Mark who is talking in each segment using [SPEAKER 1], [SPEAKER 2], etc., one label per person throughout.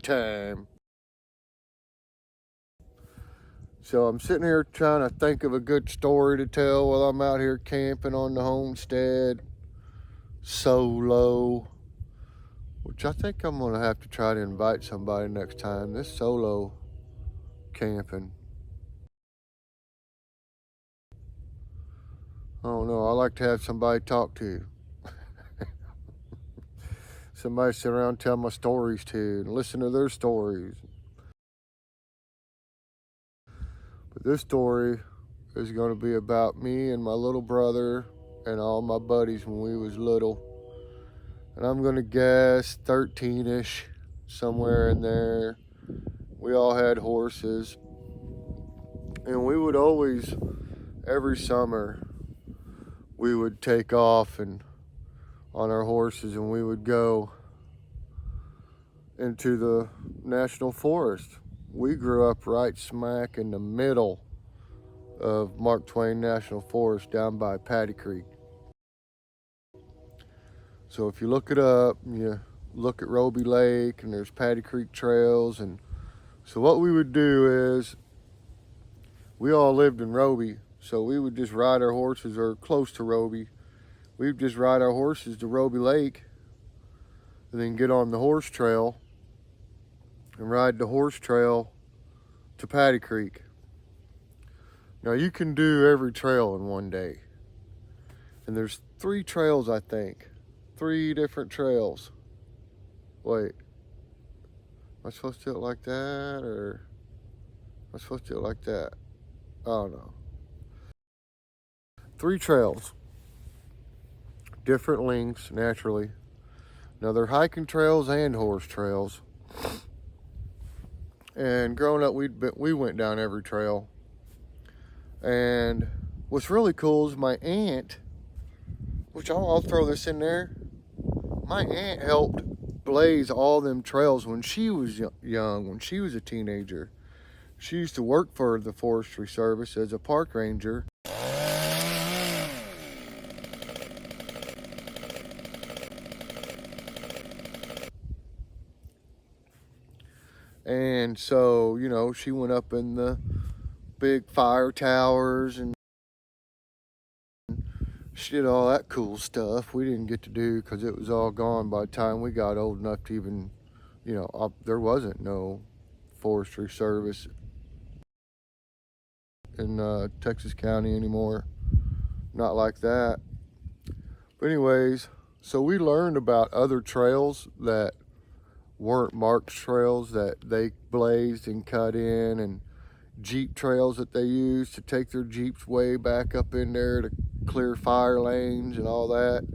[SPEAKER 1] time. So I'm sitting here trying to think of a good story to tell while I'm out here camping on the homestead solo, which I think I'm gonna have to try to invite somebody next time. This solo camping, I don't know, I like to have somebody to talk to. Somebody sit around and tell my stories to and listen to their stories. But this story is going to be about me and my little brother and all my buddies when we was little. And I'm going to guess 13-ish, somewhere in there. We all had horses. And we would always, every summer, we would take off and on our horses and we would go into the national forest. We grew up right smack in the middle of Mark Twain National Forest down by Paddy Creek. So if you look it up, you look at Roby Lake and there's Paddy Creek trails. And so what we would do is, we all lived in Roby, so we would just ride our horses, or close to Roby. We'd just ride our horses to Roby Lake and then get on the horse trail and ride the horse trail to Paddy Creek. Now you can do every trail in one day. And there's 3 trails, I think. 3 different trails. Wait, am I supposed to do it like that, or am I supposed to do it like that? I don't know. 3 trails. Different lengths, naturally. Now they're hiking trails and horse trails. And growing up, we went down every trail. And what's really cool is my aunt, which I'll throw this in there. My aunt helped blaze all them trails when she was young, when she was a teenager. She used to work for the Forestry Service as a park ranger. And so, you know, she went up in the big fire towers and she did all that cool stuff we didn't get to do because it was all gone by the time we got old enough to even, you know, there wasn't no Forestry Service in Texas County anymore. Not like that. But anyways, so we learned about other trails that weren't marked trails that they blazed and cut in, and Jeep trails that they used to take their Jeeps way back up in there to clear fire lanes and all that.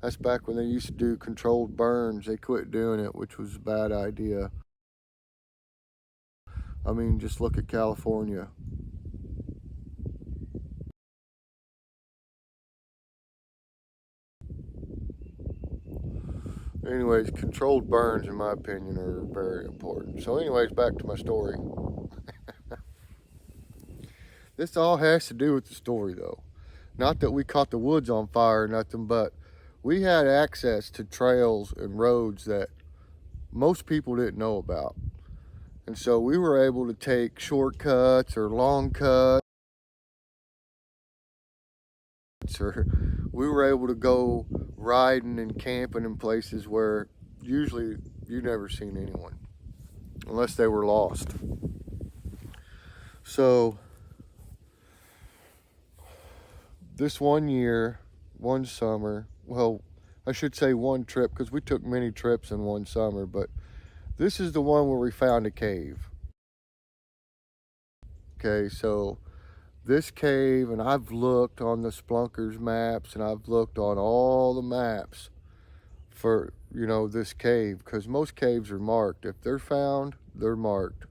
[SPEAKER 1] That's back when they used to do controlled burns. They quit doing it, which was a bad idea. I mean, just look at California. Anyways, controlled burns, in my opinion, are very important. So anyways, back to my story. This all has to do with the story, though. Not that we caught the woods on fire or nothing, but we had access to trails and roads that most people didn't know about. And so we were able to take shortcuts or long cuts, or we were able to go riding and camping in places where usually you never seen anyone, unless they were lost. So this one year, one summer, well, I should say one trip, because we took many trips in one summer, but this is the one where we found a cave. Okay, so this cave, and I've looked on the Splunkers maps and I've looked on all the maps for, you know, this cave, because most caves are marked. If they're found, they're marked.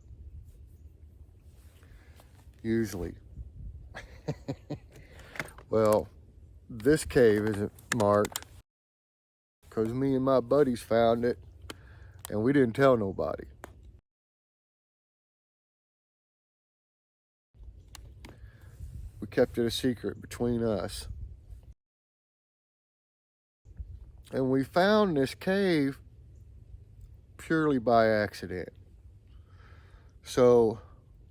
[SPEAKER 1] Usually. Well, this cave isn't marked because me and my buddies found it and we didn't tell nobody. We kept it a secret between us. And we found this cave purely by accident. So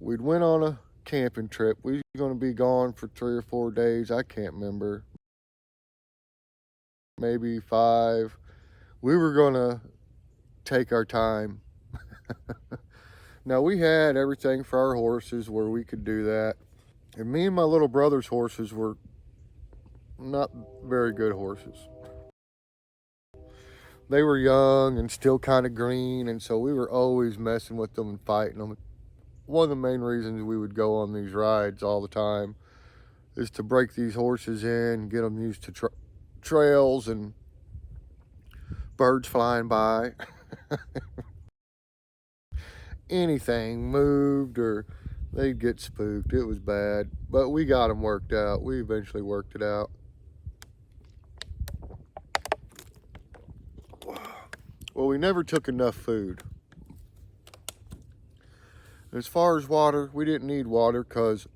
[SPEAKER 1] we'd went on a camping trip. We were going to be gone for 3 or 4 days. I can't remember. Maybe 5. We were going to take our time. Now, we had everything for our horses where we could do that. And me and my little brother's horses were not very good horses. They were young and still kind of green, and so we were always messing with them and fighting them. One of the main reasons we would go on these rides all the time is to break these horses in, get them used to trails and birds flying by. Anything moved or they'd get spooked. It was bad, but we got them worked out. We eventually worked it out. Well, we never took enough food. As far as water, we didn't need water because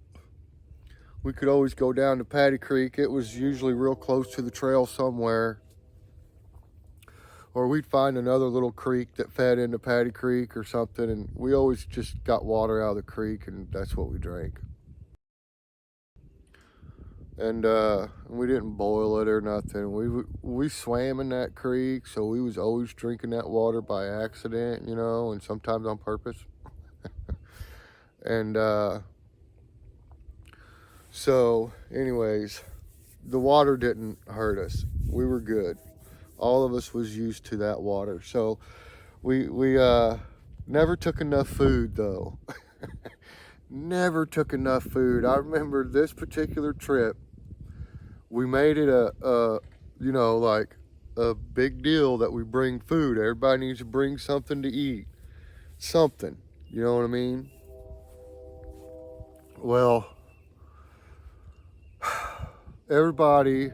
[SPEAKER 1] we could always go down to Paddy Creek. It was usually real close to the trail somewhere. Or we'd find another little creek that fed into Paddy Creek or something, and we always just got water out of the creek, and that's what we drank. And we didn't boil it or nothing. We swam in that creek, so we was always drinking that water by accident, you know, and sometimes on purpose. And so anyways, the water didn't hurt us. We were good. All of us was used to that water. So we never took enough food though. Never took enough food. I remember this particular trip, we made it you know, like a big deal that we bring food. Everybody needs to bring something to eat. Something, you know what I mean? Well, everybody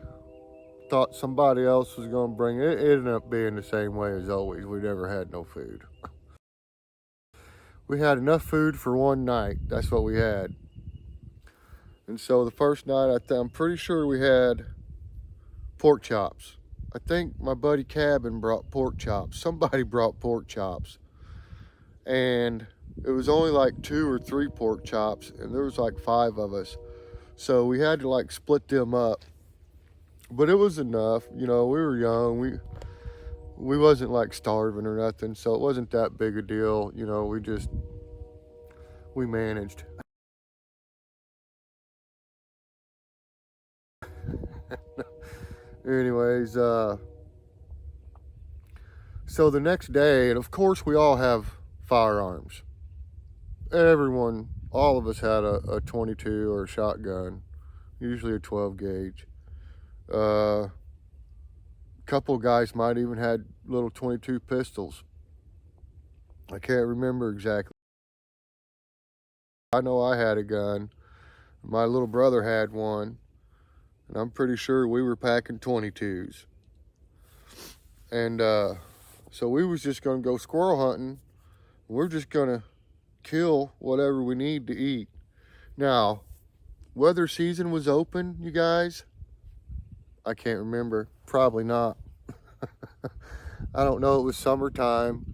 [SPEAKER 1] thought somebody else was going to bring it. It ended up being the same way as always. We never had no food. We had enough food for one night. That's what we had. And so the first night, I'm pretty sure we had pork chops. I think my buddy Cabin brought pork chops. Somebody brought pork chops. And it was only like 2 or 3 pork chops, and there was like 5 of us. So we had to like split them up. But it was enough, you know, we were young. We wasn't like starving or nothing, so it wasn't that big a deal. You know, we managed. Anyways, so the next day, and of course we all have firearms. Everyone, all of us had a 22 or a shotgun, usually a 12 gauge. Couple guys might even had little 22 pistols. I can't remember exactly. I know I had a gun. My little brother had one, and I'm pretty sure we were packing 22s. And so we was just gonna go squirrel hunting. We're just gonna kill whatever we need to eat. Now, whether season was open, you guys, I can't remember. Probably not. I don't know. It was summertime.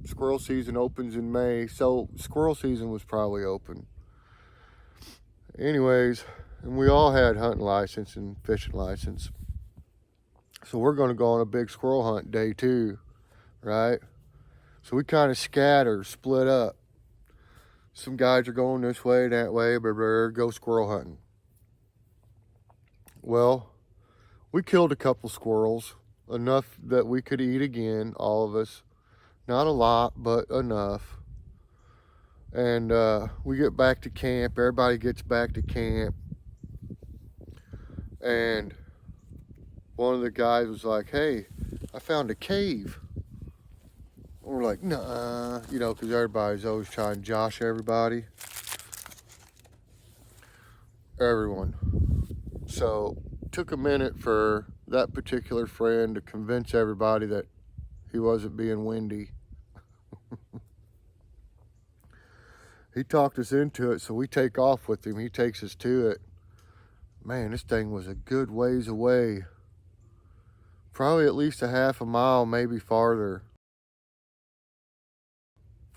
[SPEAKER 1] Squirrel season opens in May, so squirrel season was probably open. Anyways, and we all had hunting license and fishing license. So we're going to go on a big squirrel hunt day 2, right? So we kind of scatter, split up. Some guys are going this way, that way, go squirrel hunting. Well, we killed a couple squirrels, enough that we could eat again, all of us. Not a lot, but enough. And we get back to camp. Everybody gets back to camp. And one of the guys was like, hey, I found a cave. We're like, nah, you know, because everybody's always trying to josh everybody. Everyone. So it took a minute for that particular friend to convince everybody that he wasn't being windy. He talked us into it, so we take off with him. He takes us to it. Man, this thing was a good ways away. Probably at least a half a mile, maybe farther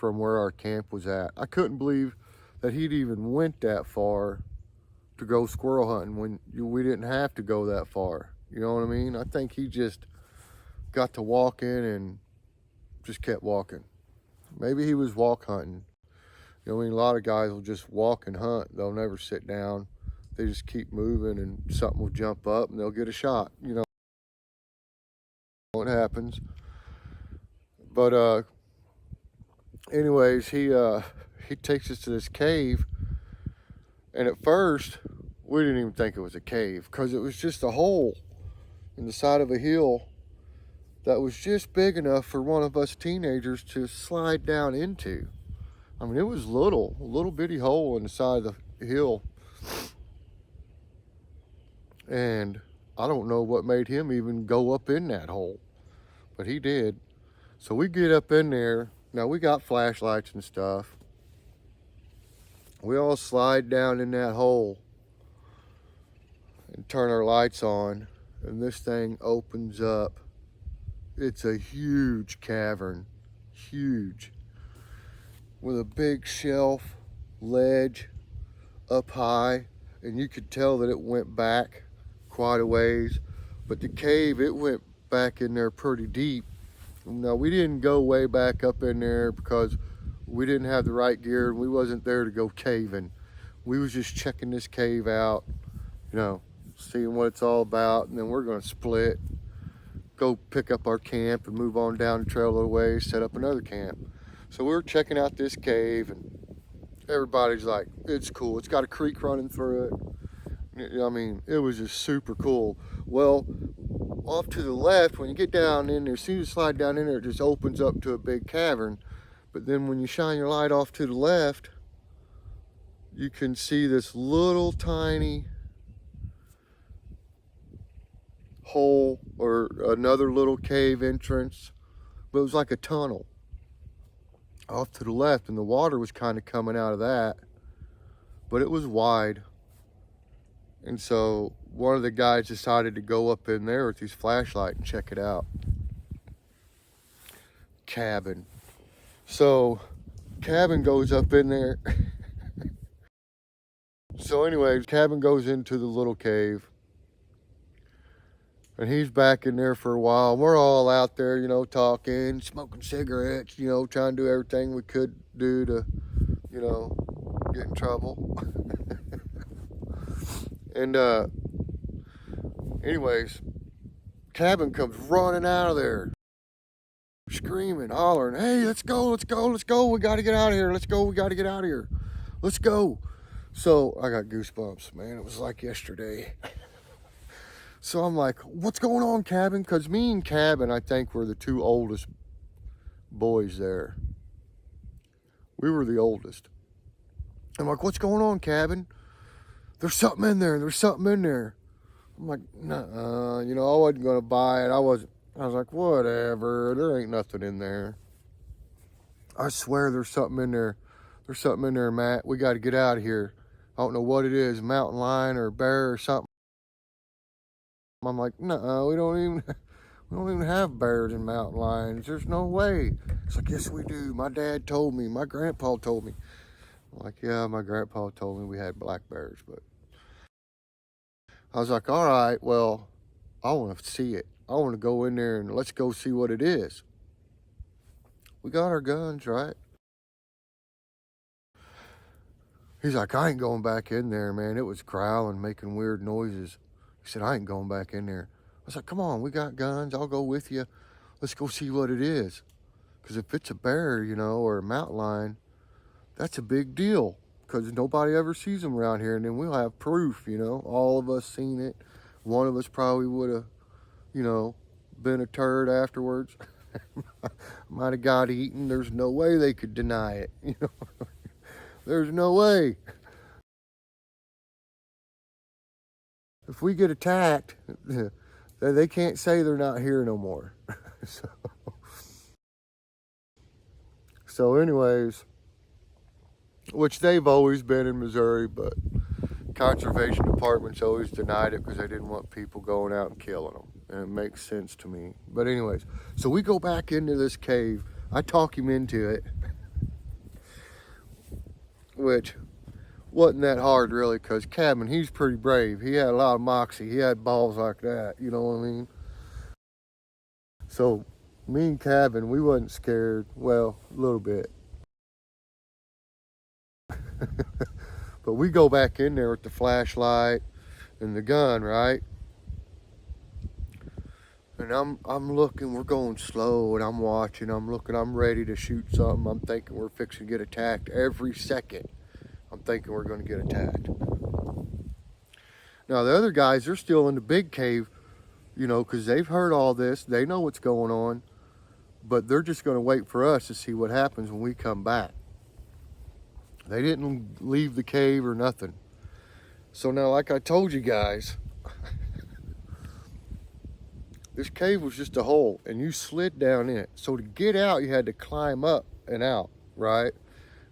[SPEAKER 1] from where our camp was at. I couldn't believe that he'd even went that far to go squirrel hunting when we didn't have to go that far. You know what I mean? I think he just got to walking and just kept walking. Maybe he was walk hunting. You know, I mean, a lot of guys will just walk and hunt. They'll never sit down. They just keep moving and something will jump up and they'll get a shot. You know, it happens. But anyways, he takes us to this cave, and at first we didn't even think it was a cave because it was just a hole in the side of a hill that was just big enough for one of us teenagers to slide down into. I mean, it was a little bitty hole in the side of the hill. And I don't know what made him even go up in that hole, but he did. So we get up in there. Now we got flashlights and stuff. We all slide down in that hole and turn our lights on, and this thing opens up. It's a huge cavern, huge, with a big shelf ledge up high, and you could tell that it went back quite a ways, but the cave, it went back in there pretty deep. Now we didn't go way back up in there because we didn't have the right gear and we wasn't there to go caving. We was just checking this cave out, you know, seeing what it's all about, and then we're gonna split, go pick up our camp and move on down the trail a little ways, set up another camp. So we were checking out this cave and everybody's like, it's cool, it's got a creek running through it. I mean, it was just super cool. Well, off to the left, when you get down in there, as soon as you slide down in there, it just opens up to a big cavern. But then when you shine your light off to the left, you can see this little tiny hole or another little cave entrance. But it was like a tunnel off to the left, and the water was kind of coming out of that, but it was wide. And so one of the guys decided to go up in there with his flashlight and check it out. Cabin. So cabin goes up in there. So anyways, cabin goes into the little cave, and he's back in there for a while. We're all out there, you know, talking, smoking cigarettes, you know, trying to do everything we could do to, you know, get in trouble. And anyways, cabin comes running out of there, screaming, hollering, hey, let's go, let's go, let's go. We got to get out of here. Let's go. We got to get out of here. Let's go. So I got goosebumps, man. It was like yesterday. So I'm like, what's going on, Cabin? Because me and Cabin, I think, were the two oldest boys there. We were the oldest. I'm like, what's going on, Cabin? There's something in there. There's something in there. I'm like, nah, you know, I wasn't going to buy it. I was like, whatever. There ain't nothing in there. I swear there's something in there. There's something in there, Matt. We got to get out of here. I don't know what it is, mountain lion or bear or something. I'm like, no, we don't even have bears and mountain lions. There's no way. It's like, yes, we do. My dad told me. My grandpa told me. I'm like, yeah, my grandpa told me we had black bears, but I was like, all right, well, I want to see it. I want to go in there and let's go see what it is. We got our guns, right? He's like, I ain't going back in there, man. It was growling, making weird noises. He said, I ain't going back in there. I was like, come on, we got guns. I'll go with you. Let's go see what it is. Because if it's a bear, you know, or a mountain lion, that's a big deal. Because nobody ever sees them around here. And then we'll have proof, you know. All of us seen it. One of us probably would have, you know, been a turd afterwards. Might have got eaten. There's no way they could deny it, you know. There's no way. If we get attacked, they can't say they're not here no more. So anyways, which they've always been in Missouri, but conservation departments always denied it because they didn't want people going out and killing them. And it makes sense to me. But anyways, so we go back into this cave. I talk him into it. which wasn't that hard really, because Cabin, he's pretty brave. He had a lot of moxie. He had balls like that, you know what I mean? So me and Cabin, we wasn't scared. Well, a little bit. But we go back in there with the flashlight and the gun, right? And I'm looking, we're going slow, and I'm watching, I'm looking, I'm ready to shoot something. I'm thinking we're fixing to get attacked every second. I'm thinking we're going to get attacked. Now the other guys, they're still in the big cave, you know, because they've heard all this. They know what's going on, but they're just going to wait for us to see what happens when we come back. They didn't leave the cave or nothing. So now, like I told you guys, this cave was just a hole, and you slid down in it. So to get out, you had to climb up and out, right?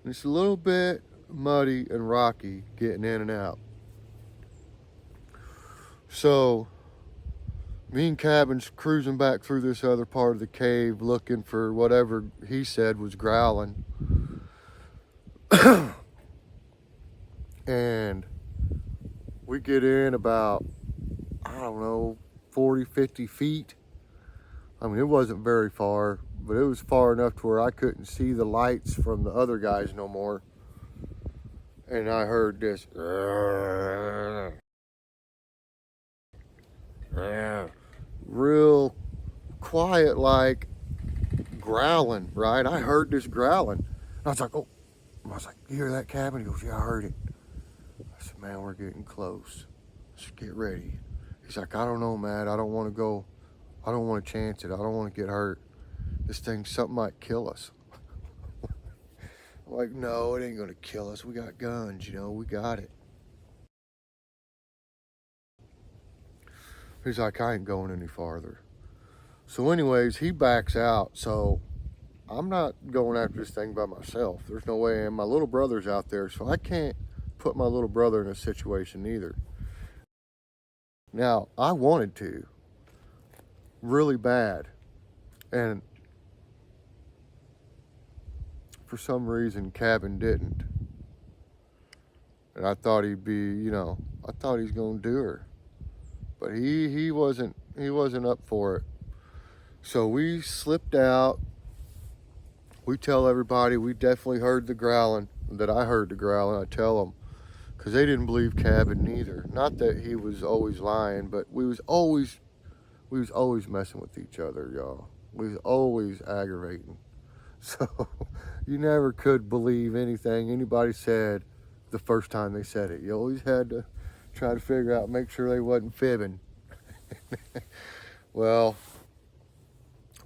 [SPEAKER 1] And it's a little bit muddy and rocky getting in and out. So me and Cabin's cruising back through this other part of the cave looking for whatever he said was growling. And we get in about, I don't know, 40, 50 feet. I mean, it wasn't very far, but it was far enough to where I couldn't see the lights from the other guys no more. And I heard this real quiet, like growling, right? I heard this growling. I was like, oh, I was like, you hear that, Cabin? He goes, yeah, I heard it. I said, man, we're getting close. Let's get ready. He's like, I don't know, Matt. I don't want to go. I don't want to chance it. I don't want to get hurt. This thing, something might kill us. I'm like, no, it ain't going to kill us. We got guns, you know, we got it. He's like, I ain't going any farther. So anyways, he backs out. So I'm not going after this thing by myself. There's no way. And my little brother's out there, so I can't put my little brother in a situation either. Now, I wanted to really bad, and for some reason Cabin didn't. And I thought he'd be, you know, I thought he's gonna do her, but he wasn't up for it. So we slipped out. We tell everybody we definitely heard the growling, that I heard the growling. I tell them, because they didn't believe Cabin neither. Not that he was always lying, but we was always messing with each other, y'all. We was always aggravating. So you never could believe anything anybody said the first time they said it. You always had to try to figure out, make sure they wasn't fibbing. Well,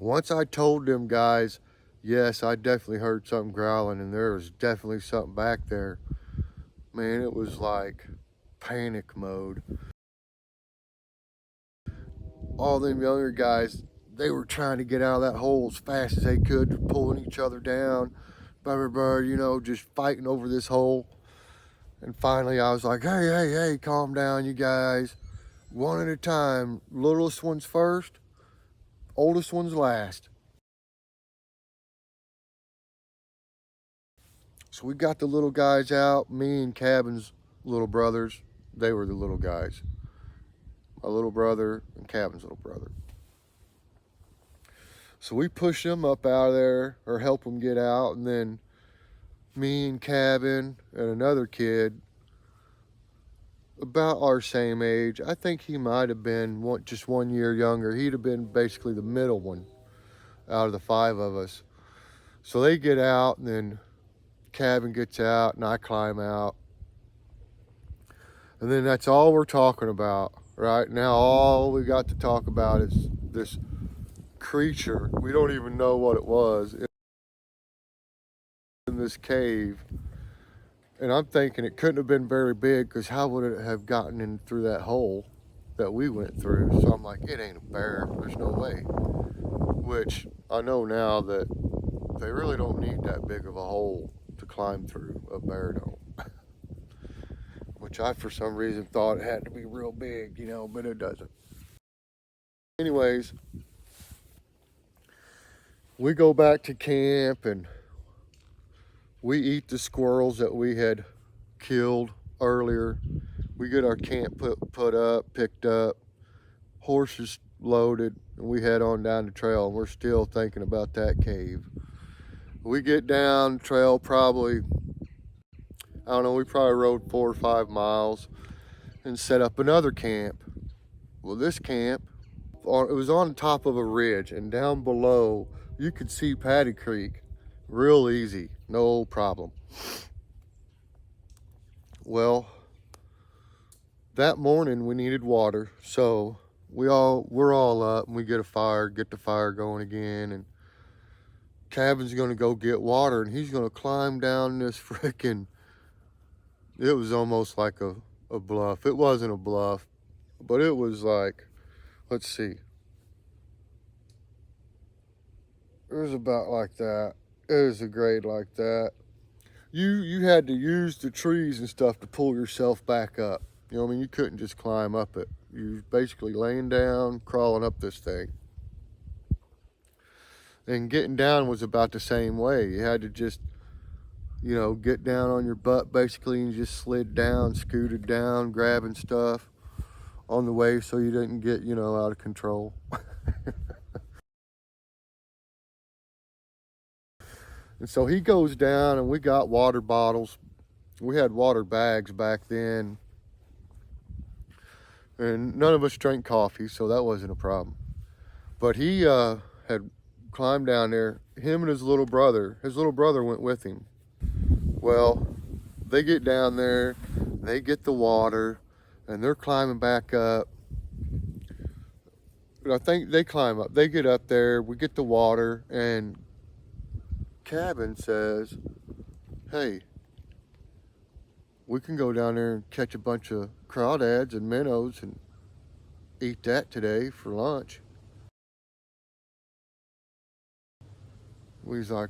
[SPEAKER 1] once I told them guys, yes, I definitely heard something growling, and there was definitely something back there. Man, it was like panic mode. All them younger guys, they were trying to get out of that hole as fast as they could, pulling each other down, you know, just fighting over this hole. And finally I was like, hey, calm down, you guys. One at a time. Littlest one's first, oldest one's last. So we got the little guys out. Me and Cabin's little brothers, they were the little guys. My little brother and Cabin's little brother. So we push them up out of there, or help them get out, and then me and Cabin and another kid about our same age. I think he might have been just 1 year younger. He'd have been basically the middle one out of the five of us. So they get out, and then Cabin gets out, and I climb out. And then that's all we're talking about. Right now, all we got to talk about is this creature. We don't even know what it was in this cave. And I'm thinking it couldn't have been very big, because how would it have gotten in through that hole that we went through? So I'm like, it ain't a bear. There's no way. Which I know now that they really don't need that big of a hole to climb through. A bear don't. Which I, for some reason, thought it had to be real big, you know, but it doesn't. Anyways, we go back to camp, and We eat the squirrels that we had killed earlier. We get our camp put up, picked up, horses loaded, and we head on down the trail, and we're still thinking about that cave. We get down trail probably, I don't know, we probably rode 4 or 5 miles and set up another camp. Well, this camp, it was on top of a ridge, and down below you could see Paddy Creek real easy, no problem. Well, that morning we needed water, so we're all up and we get the fire going again, and Kevin's gonna go get water, and he's gonna climb down this frickin', it was almost like a bluff. It wasn't a bluff, but it was like, let's see, it was about like that. It was a grade like that. You had to use the trees and stuff to pull yourself back up. You know what I mean? You couldn't just climb up it. You was basically laying down, crawling up this thing. And getting down was about the same way. You had to just, you know, get down on your butt basically, and just slid down, scooted down, grabbing stuff on the way so you didn't get, you know, out of control. And so he goes down, and we got water bottles. We had water bags back then, and none of us drank coffee, so that wasn't a problem. But he had climbed down there, him and his little brother went with him. Well, they get down there, they get the water, and they're climbing back up. I think they climb up, they get up there, we get the water, and Cabin says, hey, we can go down there and catch a bunch of crawdads and minnows and eat that today for lunch. We was like,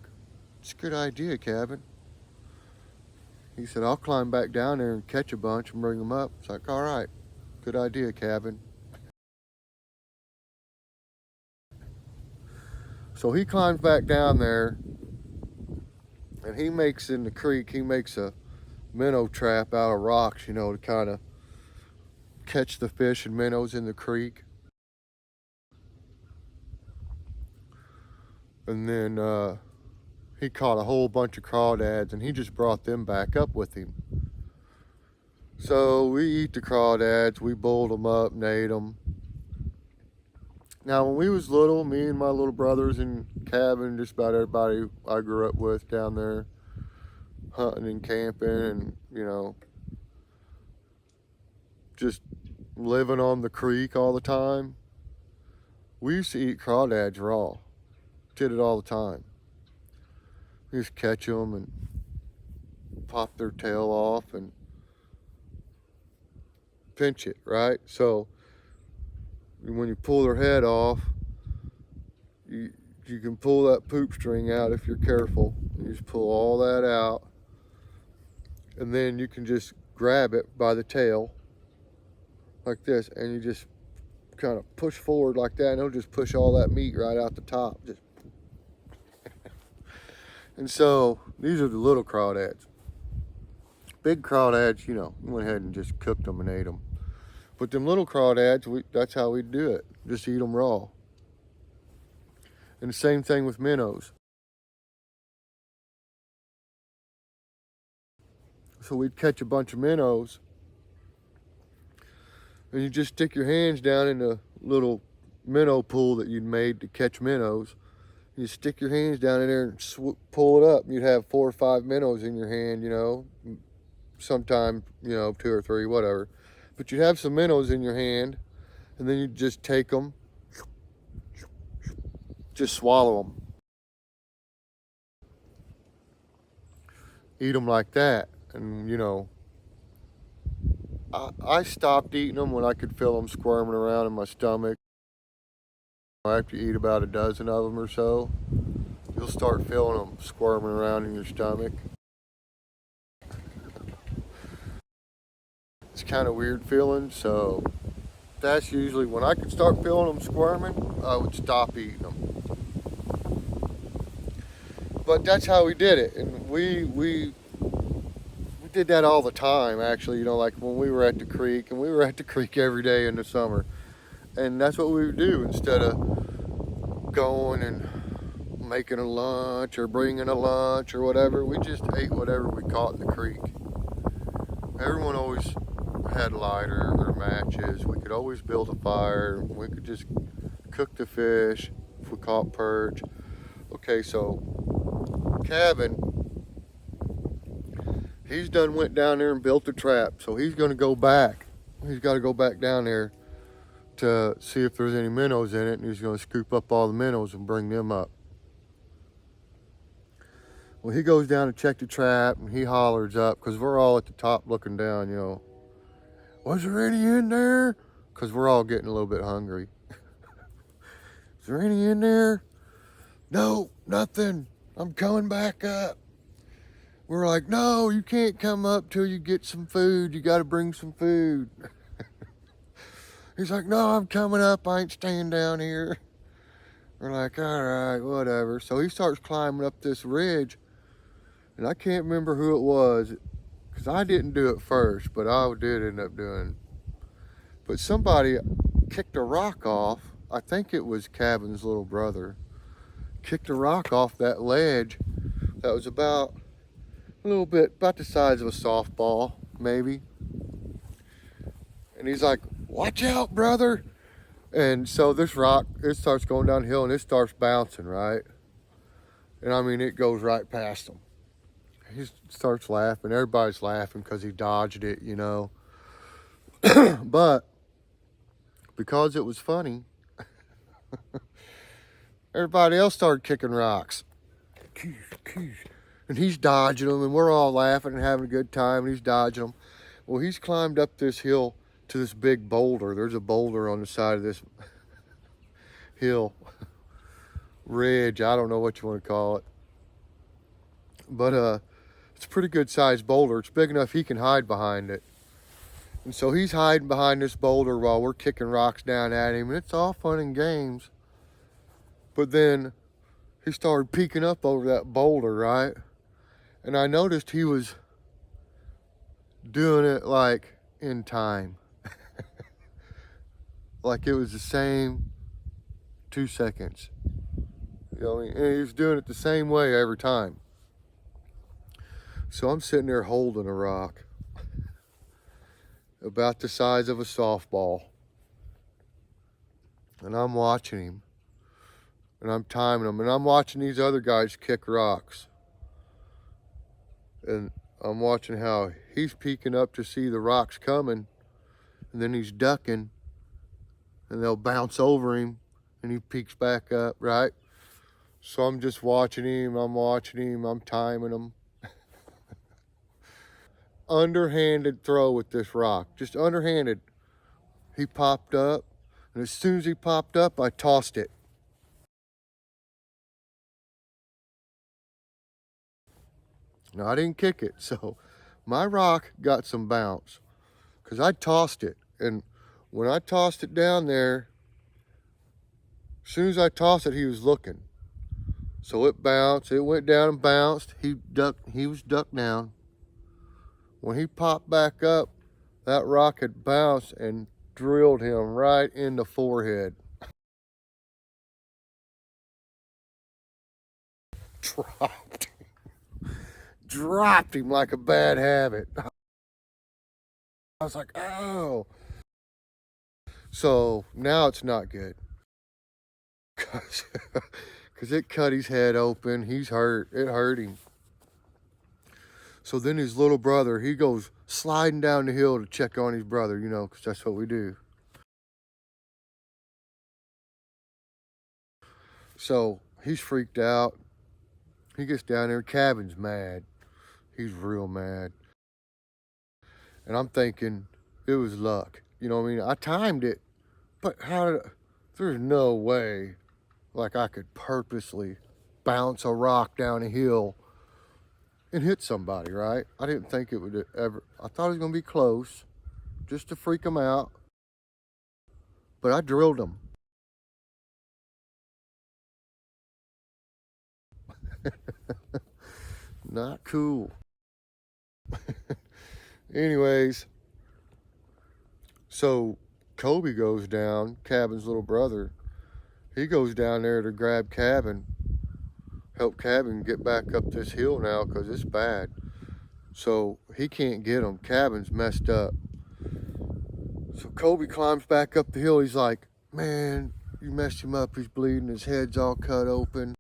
[SPEAKER 1] it's a good idea, Cabin. He said, I'll climb back down there and catch a bunch and bring them up. It's like, all right, good idea, Cabin. So he climbs back down there, and he makes in the creek, he makes a minnow trap out of rocks, you know, to kind of catch the fish and minnows in the creek. And then he caught a whole bunch of crawdads, and he just brought them back up with him. So we eat the crawdads, we boiled them up and ate them. Now, when we was little, me and my little brothers and Cabin, just about everybody I grew up with down there, hunting and camping and, you know, just living on the creek all the time, we used to eat crawdads raw. Did it all the time. We just catch them and pop their tail off and pinch it, right? So when you pull their head off, you can pull that poop string out if you're careful. You just pull all that out, and then you can just grab it by the tail like this, and you just kind of push forward like that, and it'll just push all that meat right out the top. Just and so these are the little crawdads. Big crawdads, you know, we went ahead and just cooked them and ate them. But them little crawdads, that's how we do it. Just eat them raw. And the same thing with minnows. So we'd catch a bunch of minnows, and you just stick your hands down in the little minnow pool that you'd made to catch minnows. You stick your hands down in there and pull it up. You'd have 4 or 5 minnows in your hand, you know. Sometime, you know, 2 or 3, whatever. But you'd have some minnows in your hand, and then you'd just take them, just swallow them. Eat them like that. And, you know, I stopped eating them when I could feel them squirming around in my stomach. After you eat about a dozen of them or so, you'll start feeling them squirming around in your stomach. It's kind of weird feeling, so that's usually when I could start feeling them squirming, I would stop eating them. But that's how we did it, and we did that all the time. Actually, you know, like when we were at the creek, and we were at the creek every day in the summer, and that's what we would do instead of going and making a lunch or bringing a lunch or whatever. We just ate whatever we caught in the creek. Everyone always had lighter or matches. We could always build a fire. We could just cook the fish if we caught perch. Okay, so Cabin, he's done went down there and built a trap, so he's gonna go back. He's got to go back down there to see if there's any minnows in it, and he's gonna scoop up all the minnows and bring them up. Well, he goes down to check the trap, and he hollers up, because we're all at the top looking down, you know. Was there any in there? Because we're all getting a little bit hungry. Is there any in there? No, nothing. I'm coming back up. We're like, no, you can't come up till you get some food. You got to bring some food. He's like, no, I'm coming up. I ain't staying down here. We're like, all right, whatever. So he starts climbing up this ridge, and I can't remember who it was, because I didn't do it first, but I did end up doing. But somebody kicked a rock off. I think it was Cabin's little brother. Kicked a rock off that ledge that was about a little bit, about the size of a softball, maybe. And he's like, watch out, brother. And so this rock, it starts going downhill and it starts bouncing, right? And I mean, it goes right past him. He starts laughing. Everybody's laughing because he dodged it, you know. But because it was funny, everybody else started kicking rocks. And he's dodging them, and we're all laughing and having a good time, and he's dodging them. Well, he's climbed up this hill to this big boulder. There's a boulder on the side of this hill. Ridge, I don't know what you want to call it. But it's a pretty good sized boulder. It's big enough he can hide behind it. And so he's hiding behind this boulder while we're kicking rocks down at him, and it's all fun and games. But then he started peeking up over that boulder, right? And I noticed he was doing it like in time. Like it was the same 2 seconds. You know, and he was doing it the same way every time. So I'm sitting there holding a rock about the size of a softball. And I'm watching him. And I'm timing him. And I'm watching these other guys kick rocks. And I'm watching how he's peeking up to see the rocks coming. And then he's ducking. And they'll bounce over him. And he peeks back up, right? So I'm just watching him. I'm timing him. Underhanded throw with this rock. Just underhanded. He popped up. And as soon as he popped up, I tossed it. Now, I didn't kick it, so my rock got some bounce because I tossed it. And when I tossed it down there, as soon as I tossed it, he was looking. So it bounced, it went down and bounced. He was ducked down. When he popped back up, that rock had bounced and drilled him right in the forehead. Dropped him like a bad habit. I was like, oh. So now it's not good. Because it cut his head open. He's hurt. It hurt him. So then his little brother, he goes sliding down the hill to check on his brother, you know, because that's what we do. So he's freaked out. He gets down there. Cabin's mad. He's real mad. And I'm thinking it was luck. You know what I mean? I timed it, but there's no way like I could purposely bounce a rock down a hill and hit somebody, right? I didn't think it would ever. I thought it was going to be close just to freak them out, but I drilled them. Not cool. Anyways, so Kobe goes down, Cabin's little brother. He goes down there to grab Cabin, help Cabin get back up this hill now because it's bad. So he can't get him. Cabin's messed up. So Kobe climbs back up the hill. He's like, man, you messed him up. He's bleeding. His head's all cut open.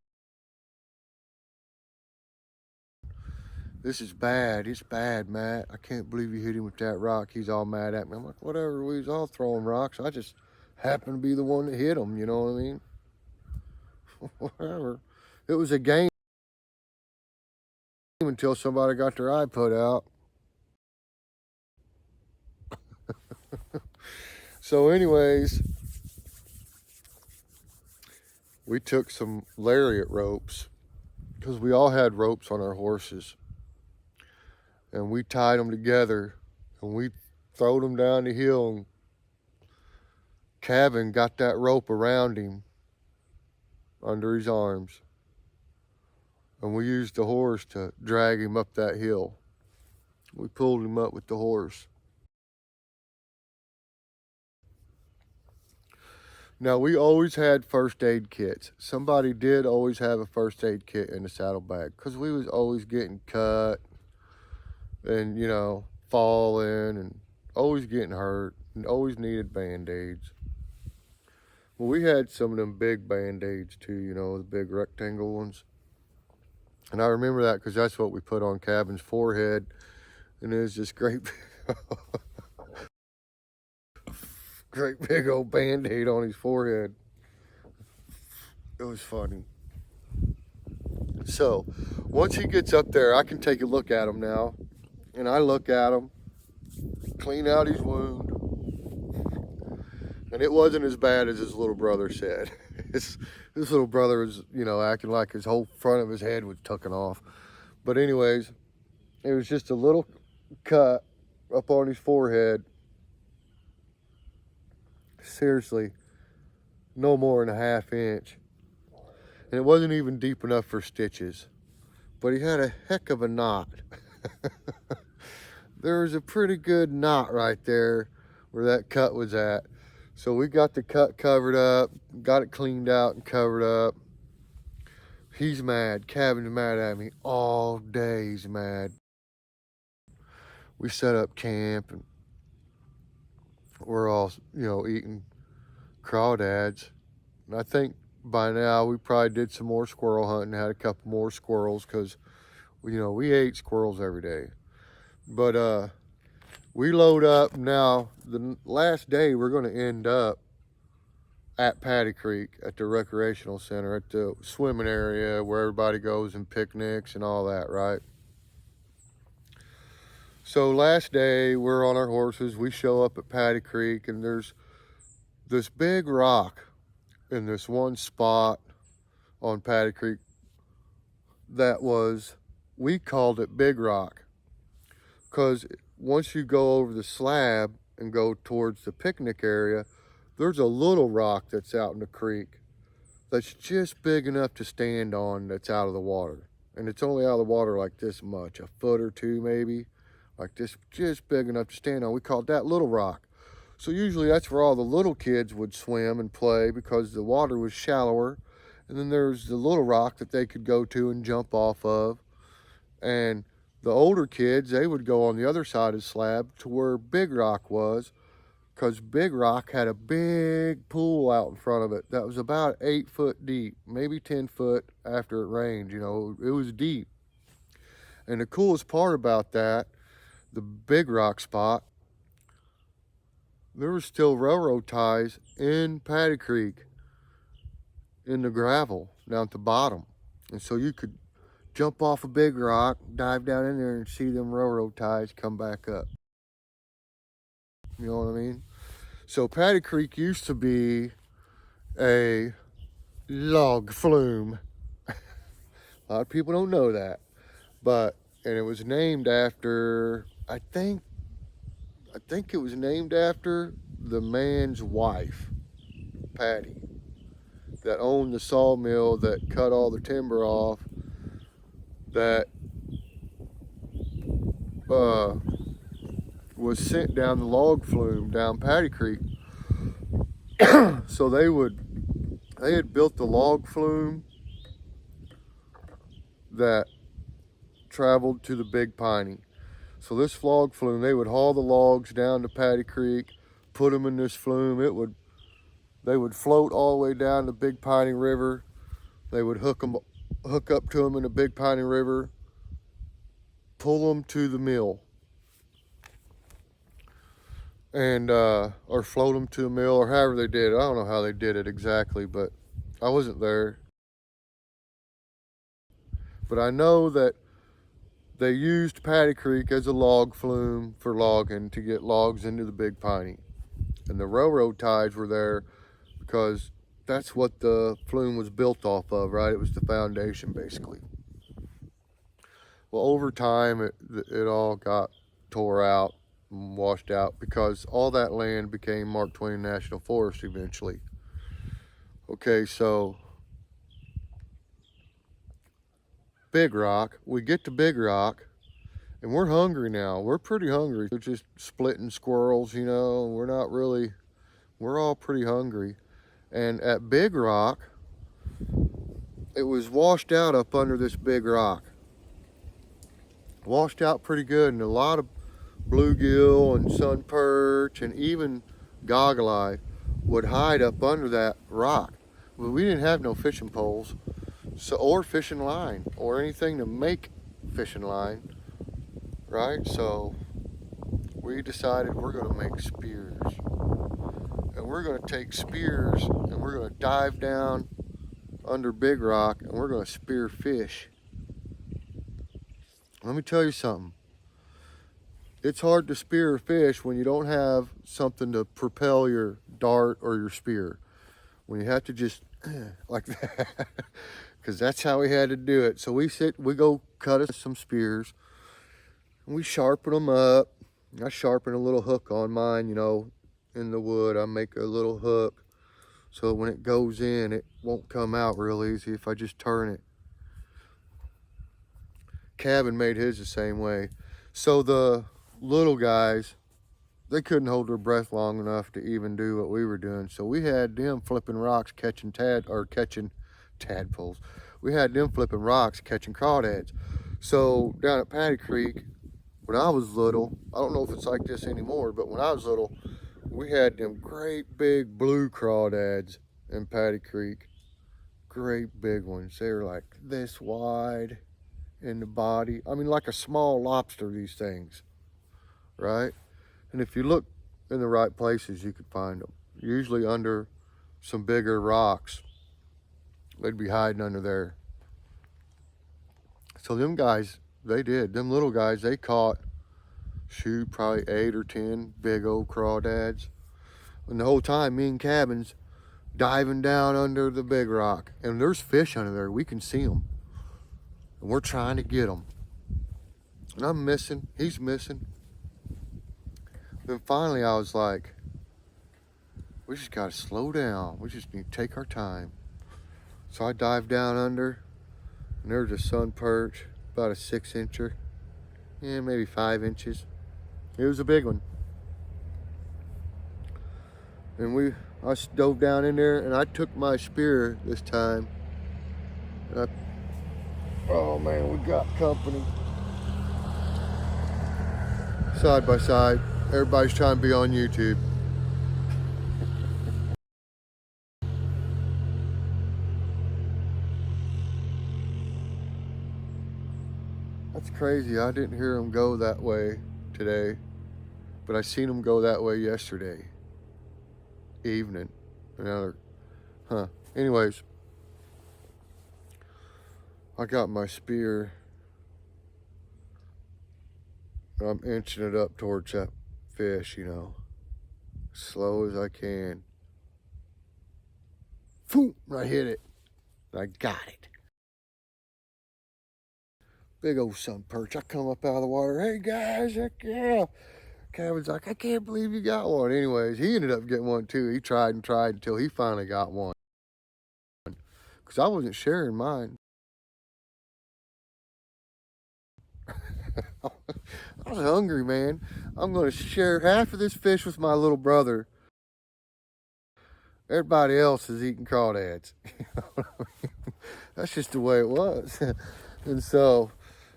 [SPEAKER 1] This is bad. It's bad, Matt. I can't believe you hit him with that rock. He's all mad at me. I'm like, whatever. We was all throwing rocks. I just happened to be the one that hit him. You know what I mean? Whatever. It was a game until somebody got their eye put out. So anyways, we took some lariat ropes because we all had ropes on our horses. And we tied them together and we throwed them down the hill, and Cabin got that rope around him under his arms. And we used the horse to drag him up that hill. We pulled him up with the horse. Now, we always had first aid kits. Somebody did always have a first aid kit in the saddlebag because we was always getting cut and, you know, falling and always getting hurt and always needed Band-Aids. Well, we had some of them big Band-Aids too, you know, the big rectangle ones. And I remember that because that's what we put on Cabin's forehead. And it was this great big old Band-Aid on his forehead. It was funny. So, once he gets up there, I can take a look at him now. And I look at him, clean out his wound. And it wasn't as bad as his little brother said. His little brother was, you know, acting like his whole front of his head was tucking off. But anyways, it was just a little cut up on his forehead. Seriously, no more than a ½ inch. And it wasn't even deep enough for stitches. But he had a heck of a knot. There was a pretty good knot right there where that cut was at. So we got the cut covered up, got it cleaned out and covered up. He's mad. Cabin's mad at me all day. He's mad. We set up camp and we're all, you know, eating crawdads. And I think by now we probably did some more squirrel hunting, had a couple more squirrels because, you know, we ate squirrels every day. But we load up now. The last day we're going to end up at Paddy Creek at the recreational center, at the swimming area where everybody goes and picnics and all that, right? So last day we're on our horses. We show up at Paddy Creek and there's this big rock in this one spot on Paddy Creek that was, we called it Big Rock. Because once you go over the slab and go towards the picnic area, there's a little rock that's out in the creek that's just big enough to stand on that's out of the water. And it's only out of the water like this much, a foot or two maybe, like this, just big enough to stand on. We called that Little Rock. So usually that's where all the little kids would swim and play because the water was shallower. And then there's the little rock that they could go to and jump off of. And the older kids, they would go on the other side of the slab to where Big Rock was, because Big Rock had a big pool out in front of it that was about 8 foot deep, maybe 10 foot after it rained. You know, it was deep. And the coolest part about that, the Big Rock spot, there were still railroad ties in Paddy Creek in the gravel down at the bottom. And so you could jump off a Big Rock, dive down in there and see them railroad ties come back up. You know what I mean? So Paddy Creek used to be a log flume. A lot of people don't know that. And it was named after, I think it was named after the man's wife, Patty, that owned the sawmill that cut all the timber off that was sent down the log flume down Paddy Creek. So they had built the log flume that traveled to the Big Piney. So this log flume, they would haul the logs down to Paddy Creek, put them in this flume. They would float all the way down the Big Piney River. They would hook up to them in the Big Piney River, pull them to the mill, and or float them to the mill, or however they did it. I don't know how they did it exactly, but I wasn't there. But I know that they used Paddy Creek as a log flume for logging to get logs into the Big Piney. And the railroad ties were there because that's what the flume was built off of, right? It was the foundation, basically. Well, over time, it all got tore out and washed out because all that land became Mark Twain National Forest eventually. Okay, so Big Rock, we get to Big Rock, and we're hungry now. We're pretty hungry. We're just splitting squirrels, you know. We're all pretty hungry. And at Big Rock, it was washed out up under this big rock. Washed out pretty good, and a lot of bluegill and sun perch and even goggle-eye would hide up under that rock. But we didn't have no fishing poles, or fishing line, or anything to make fishing line, right? So we decided we're gonna make spears. And we're gonna take spears and we're gonna dive down under Big Rock and we're gonna spear fish. Let me tell you something. It's hard to spear a fish when you don't have something to propel your dart or your spear. When you have to just like that, because that's how we had to do it. So we go cut us some spears, and we sharpen them up. I sharpen a little hook on mine, you know, in the wood. I make a little hook so when it goes in, it won't come out real easy if I just turn it. Cabin made his the same way. So the little guys, they couldn't hold their breath long enough to even do what we were doing. So we had them flipping rocks, catching tadpoles. We had them flipping rocks, catching crawdads. So down at Paddy Creek, when I was little, I don't know if it's like this anymore, but when I was little, we had them great big blue crawdads in Paddy Creek. Great big ones. They were like this wide in the body. I mean, like a small lobster, these things, right? And if you look in the right places, you could find them. Usually under some bigger rocks. They'd be hiding under there. So them guys, them little guys, they caught, shoot, probably 8 or 10 big old crawdads. And the whole time, me and Cabins diving down under the big rock. And there's fish under there. We can see them. And we're trying to get them. And I'm missing. He's missing. Then finally I was like, we just got to slow down. We just need to take our time. So I dived down under, and there's a sun perch, about a 6-incher. Yeah, maybe 5 inches. It was a big one. And I dove down in there, and I took my spear this time. And oh man, we got company. Side by side. Everybody's trying to be on YouTube. That's crazy. I didn't hear them go that way today, but I seen them go that way yesterday evening. Anyways, I got my spear. I'm inching it up towards that fish, you know, as slow as I can. Boom! I hit it. I got it. Big old sun perch. I come up out of the water. Hey guys, heck yeah. Cabin's like, I can't believe you got one. Anyways, he ended up getting one too. He tried and tried until he finally got one. Because I wasn't sharing mine. I was hungry, man. I'm going to share half of this fish with my little brother. Everybody else is eating crawdads. That's just the way it was. And so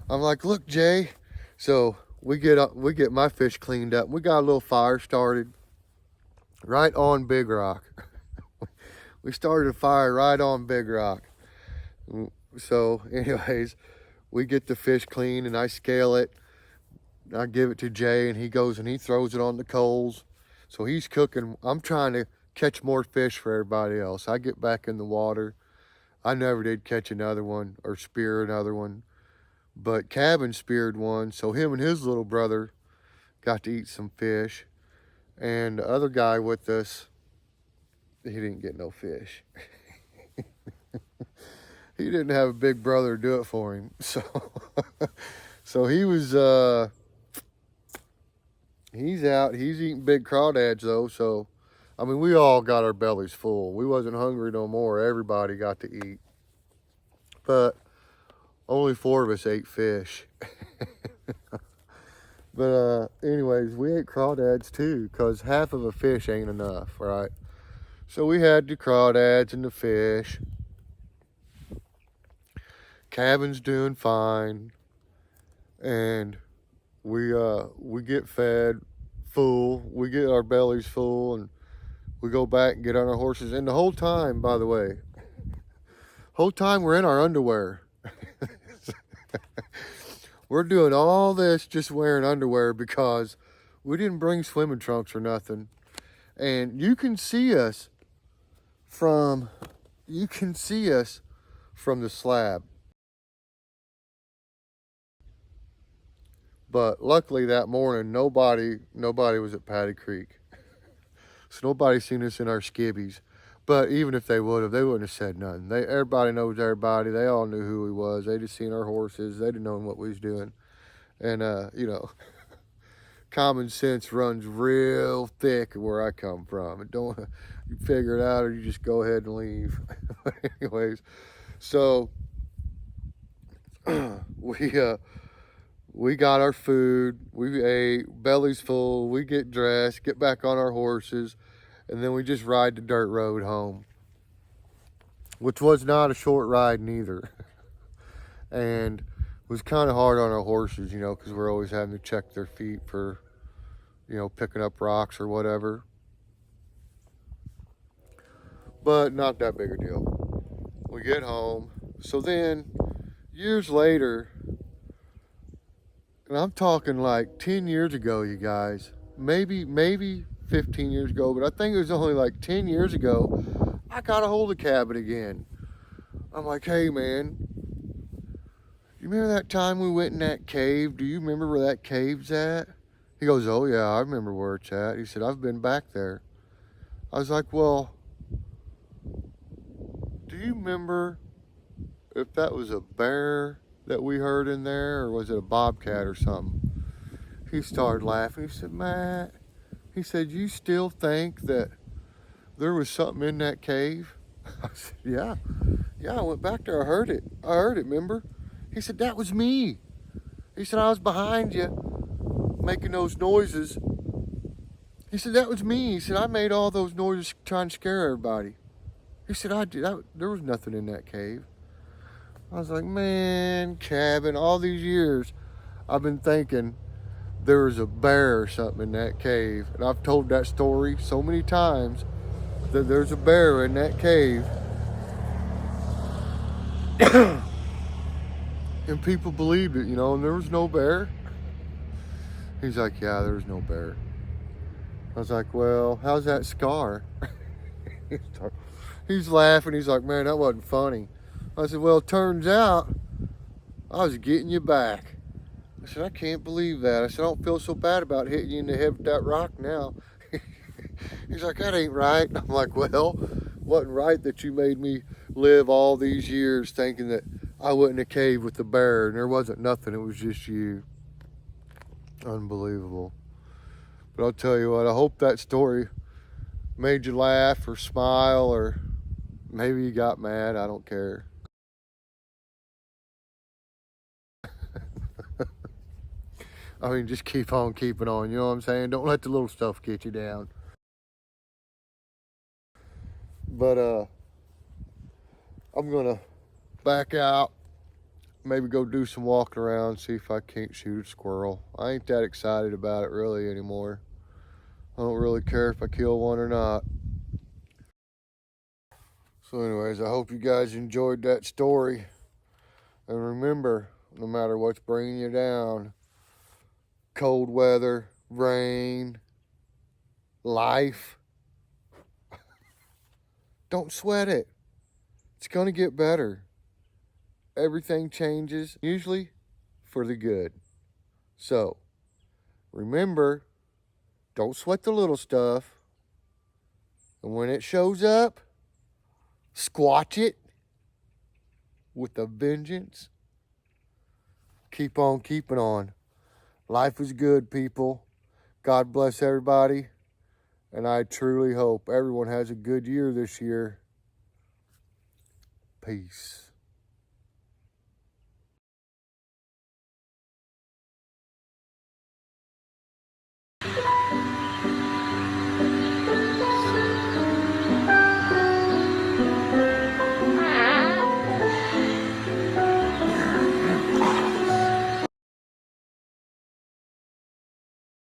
[SPEAKER 1] I'm like, look, Jay. So we get my fish cleaned up. We got a little fire started right on Big Rock. We started a fire right on Big Rock. So anyways, we get the fish clean and I scale it. I give it to Jay and he goes and he throws it on the coals. So he's cooking. I'm trying to catch more fish for everybody else. I get back in the water. I never did catch another one or spear another one, but Cabin speared one. So him and his little brother got to eat some fish. And the other guy with us, he didn't get no fish. He didn't have a big brother do it for him. So, so he was, he's out. He's eating big crawdads though. So, I mean, we all got our bellies full. We wasn't hungry no more. Everybody got to eat. But only 4 of us ate fish. But anyways, we ate crawdads too, because half of a fish ain't enough, right? So we had the crawdads and the fish. Cabin's doing fine. And we get fed full. We get our bellies full and we go back and get on our horses. And the whole time, by the way, whole time we're in our underwear. We're doing all this just wearing underwear because we didn't bring swimming trunks or nothing. And you can see us from the slab. But luckily that morning nobody was at Paddy Creek. So nobody seen us in our skibbies. But even if they would have, they wouldn't have said nothing. Everybody knows everybody. They all knew who we was. They just seen our horses. They didn't know what we was doing. And, you know, common sense runs real thick where I come from. And don't, you figure it out or you just go ahead and leave. But anyways, so we got our food. We ate, bellies full. We get dressed, get back on our horses. And then we just ride the dirt road home, which was not a short ride neither. And it was kind of hard on our horses, you know, because we're always having to check their feet for, you know, picking up rocks or whatever. But not that big a deal. We get home. So then, years later, and I'm talking like 10 years ago, you guys, maybe 15 years ago, but I think it was only like 10 years ago, I got a hold of Cabin again. I'm like, hey man, you remember that time we went in that cave? Do you remember where that cave's at? He goes, oh yeah, I remember where it's at. He said, I've been back there. I was like, well, do you remember if that was a bear that we heard in there, or was it a bobcat or something? He started laughing. He said, Matt, he said, you still think that there was something in that cave? I said, yeah, I went back there. I heard it, remember? He said, that was me. He said, I was behind you making those noises. He said, that was me. He said, I made all those noises trying to scare everybody. He said, there was nothing in that cave. I was like, man, Cabin, all these years I've been thinking there was a bear or something in that cave. And I've told that story so many times that there's a bear in that cave. And people believed it, you know, and there was no bear. He's like, yeah, there's no bear. I was like, well, how's that scar? He's laughing. He's like, man, that wasn't funny. I said, well, it turns out I was getting you back. I said, I can't believe that. I said, I don't feel so bad about hitting you in the head with that rock now. He's like, that ain't right. I'm like, well, wasn't right that you made me live all these years thinking that I went in a cave with the bear and there wasn't nothing. It was just you. Unbelievable. But I'll tell you what, I hope that story made you laugh or smile, or maybe you got mad. I don't care. I mean, just keep on keeping on, you know what I'm saying? Don't let the little stuff get you down. But I'm gonna back out, maybe go do some walking around, see if I can't shoot a squirrel. I ain't that excited about it really anymore. I don't really care if I kill one or not. So anyways, I hope you guys enjoyed that story. And remember, no matter what's bringing you down, cold weather, rain, life, don't sweat it. It's gonna get better. Everything changes, usually for the good. So remember, don't sweat the little stuff. And when it shows up, squatch it with a vengeance. Keep on keeping on. Life is good, people. God bless everybody. And I truly hope everyone has a good year this year. Peace.